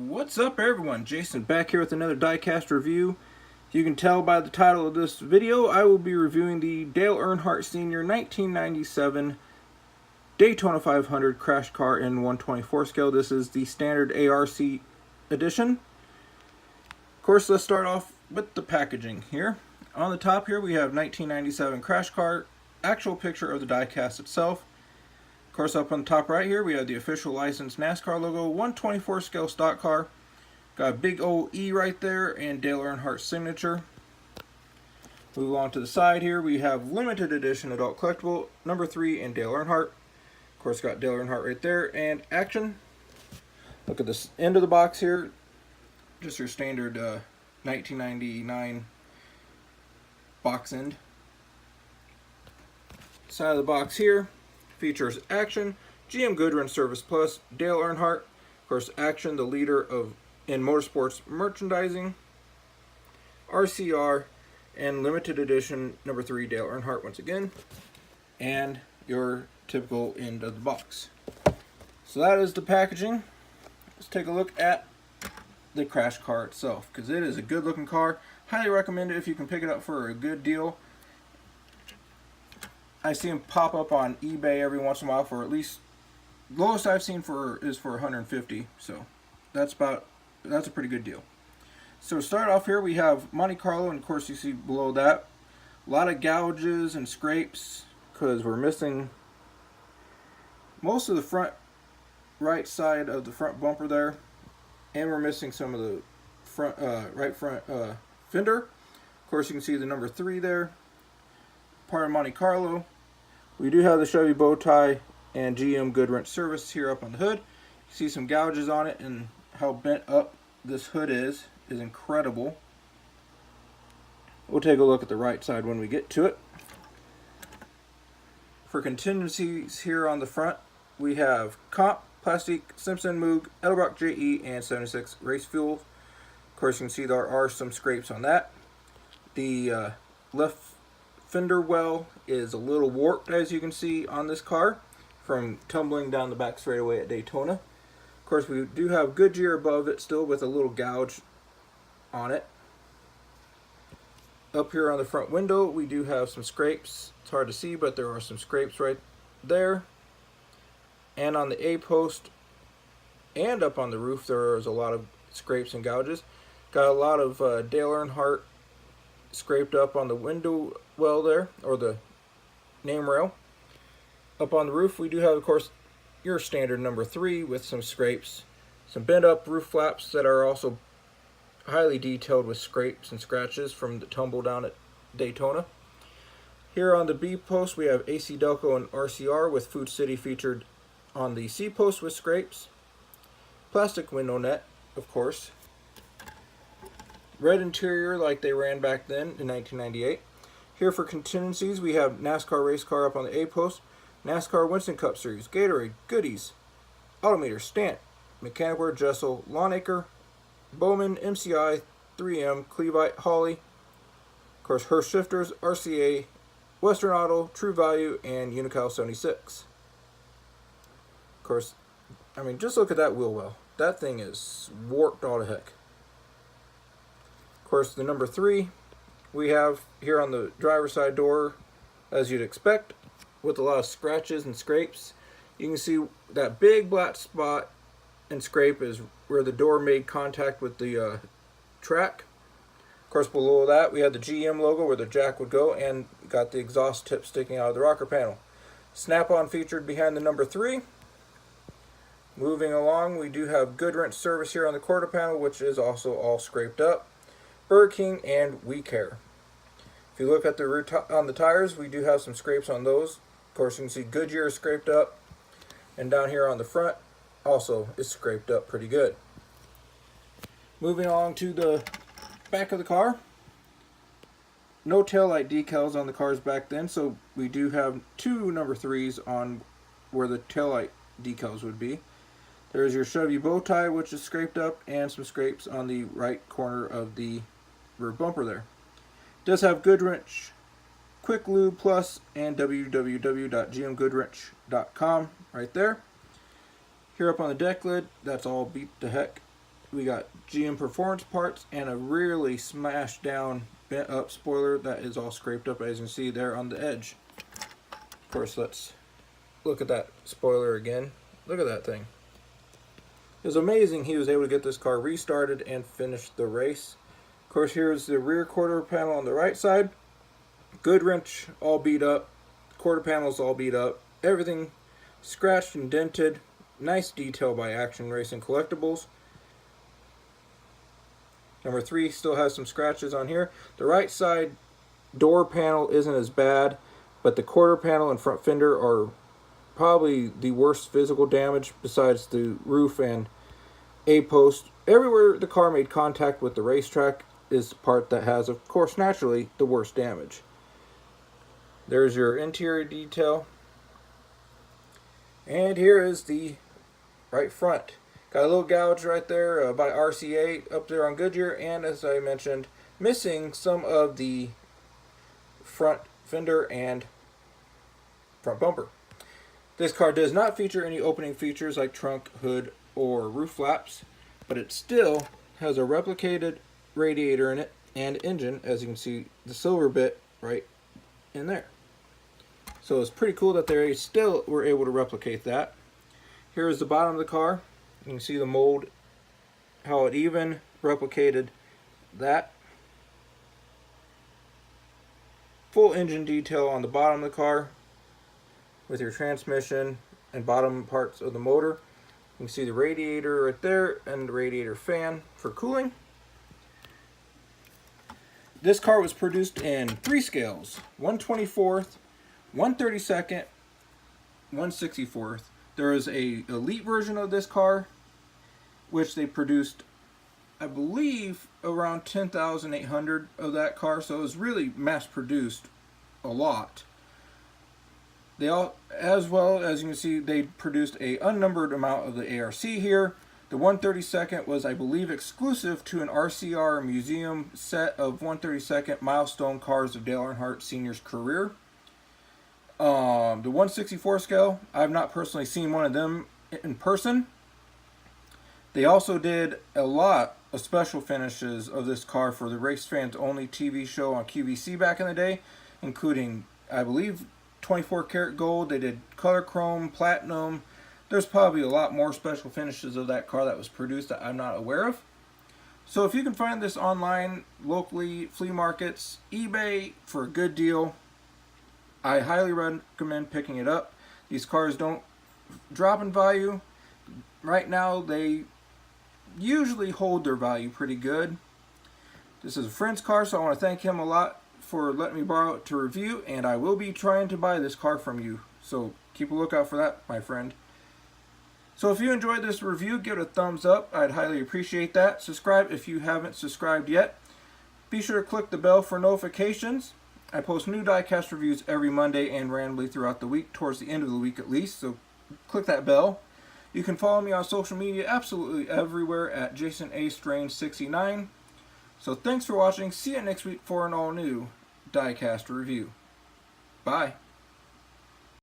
What's up everyone, Jason back here with another diecast review. You can tell by the title of this video, I will be reviewing the Dale Earnhardt Sr. 1997 Daytona 500 Crash Car in 1/24 scale. This is the standard ARC edition. Of course, let's start off with the packaging here. On the top here we have 1997 Crash Car, actual picture of the diecast itself. Of course, up on the top right here, we have the official licensed NASCAR logo, 1/24 scale stock car. Got a big old E right there and Dale Earnhardt's signature. Move on to the side here, we have limited edition adult collectible, number 3 and Dale Earnhardt. Of course, got Dale Earnhardt right there and action. Look at this end of the box here, just your standard 1999 box end. Side of the box here features action, GM Goodrun Service Plus, Dale Earnhardt, of course action, the leader in motorsports merchandising, RCR, and limited edition number 3 Dale Earnhardt once again, and your typical end of the box. So that is the packaging. Let's take a look at the Crash Car itself, because it is a good looking car. Highly recommend it if you can pick it up for a good deal. I see them pop up on eBay every once in a while for at least, lowest I've seen is for 150, so that's a pretty good deal. So to start off here, we have Monte Carlo, and of course you see below that a lot of gouges and scrapes because we're missing most of the front right side of the front bumper there, and we're missing some of the front right front fender. Of course, you can see the number 3 there, part of Monte Carlo. We do have the Chevy bow tie and GM Goodrun Service here up on the hood. You see some gouges on it, and how bent up this hood is incredible. We'll take a look at the right side when we get to it. For contingencies here on the front, we have Comp, Plastic, Simpson, Moog, Edelbrock JE, and 76 race fuel. Of course, you can see there are some scrapes on that. The left fender well is a little warped, as you can see on this car, from tumbling down the back straightaway at Daytona. Of course, we do have Goodyear above it still with a little gouge on it. Up here on the front window, we do have some scrapes. It's hard to see, but there are some scrapes right there. And on the A-post and up on the roof, there is a lot of scrapes and gouges. Got a lot of Dale Earnhardt scraped up on the window well there, or the name rail. Up on the roof, we do have, of course, your standard number 3 with some scrapes, some bent up roof flaps that are also highly detailed with scrapes and scratches from the tumble down at Daytona. Here on the B post, we have AC Delco and RCR with Food City featured on the C post with scrapes. Plastic window net, of course. Red interior like they ran back then in 1998. Here for contingencies, we have NASCAR race car up on the A post, NASCAR Winston Cup Series, Gatorade, Goodies, Autometer, Stant, Mechanicwear, Jessel, Lawnaker, Bowman, MCI, 3M, Clevite, Holly, of course Hurst Shifters, RCA, Western Auto, True Value, and Unical 76. Of course, I mean, just look at that wheel well. That thing is warped all to heck. Of course, the number 3 we have here on the driver's side door, as you'd expect, with a lot of scratches and scrapes. You can see that big black spot and scrape is where the door made contact with the track. Of course, below that we have the GM logo where the jack would go, and got the exhaust tip sticking out of the rocker panel. Snap-on featured behind the number 3. Moving along, we do have Goodrun Service here on the quarter panel, which is also all scraped up. Burger King and We Care. If you look at the rear on the tires, we do have some scrapes on those. Of course, you can see Goodyear is scraped up, and down here on the front also is scraped up pretty good. Moving along to the back of the car. No taillight decals on the cars back then, so we do have 2 number 3s on where the taillight decals would be. There's your Chevy bow tie, which is scraped up, and some scrapes on the right corner of the rear bumper there. It does have Goodwrench Quick Lube Plus and www.gmgoodwrench.com right there. Here up on the deck lid, that's all beat to heck. we got GM performance parts and a really smashed down, bent up spoiler that is all scraped up, as you can see there on the edge. Of course, let's look at that spoiler again. Look at that thing. It was amazing he was able to get this car restarted and finish the race. Of course, here's the rear quarter panel on the right side. Good wrench, all beat up. Quarter panels all beat up. Everything scratched and dented. Nice detail by Action Racing Collectibles. Number 3 still has some scratches on here. The right side door panel isn't as bad, but the quarter panel and front fender are probably the worst physical damage besides the roof and A-post. Everywhere the car made contact with the racetrack is the part that has, of course, naturally, the worst damage. There's your interior detail. And here is the right front. Got a little gouge right there by RCA up there on Goodyear, and as I mentioned, missing some of the front fender and front bumper. This car does not feature any opening features like trunk, hood, or roof flaps, but it still has a replicated radiator in it and engine, as you can see the silver bit right in there. So it's pretty cool that they still were able to replicate that. Here is the bottom of the car. You can see the mold, how it even replicated that. Full engine detail on the bottom of the car with your transmission and bottom parts of the motor. You can see the radiator right there and the radiator fan for cooling. This car was produced in 3 scales, 1/24th, 1/32nd, 1/64th. There is a elite version of this car, which they produced, I believe, around 10,800 of that car. So it was really mass produced a lot. They all, as well as you can see, they produced a unnumbered amount of the ARC here. The 1/32nd was, I believe, exclusive to an RCR museum set of 1/32nd milestone cars of Dale Earnhardt Sr.'s career. The 1/64 scale, I've not personally seen one of them in person. They also did a lot of special finishes of this car for the Race Fans Only TV show on QVC back in the day, including, I believe, 24 karat gold. They did color chrome, platinum. There's probably a lot more special finishes of that car that was produced that I'm not aware of. So if you can find this online, locally, flea markets, eBay for a good deal, I highly recommend picking it up. These cars don't drop in value. Right now, they usually hold their value pretty good. This is a friend's car, so I want to thank him a lot for letting me borrow it to review, and I will be trying to buy this car from you. So keep a lookout for that, my friend. So if you enjoyed this review, give it a thumbs up. I'd highly appreciate that. Subscribe if you haven't subscribed yet. Be sure to click the bell for notifications. I post new diecast reviews every Monday and randomly throughout the week, towards the end of the week at least, so click that bell. You can follow me on social media absolutely everywhere at JasonAStrange69. So thanks for watching. See you next week for an all-new diecast review. Bye.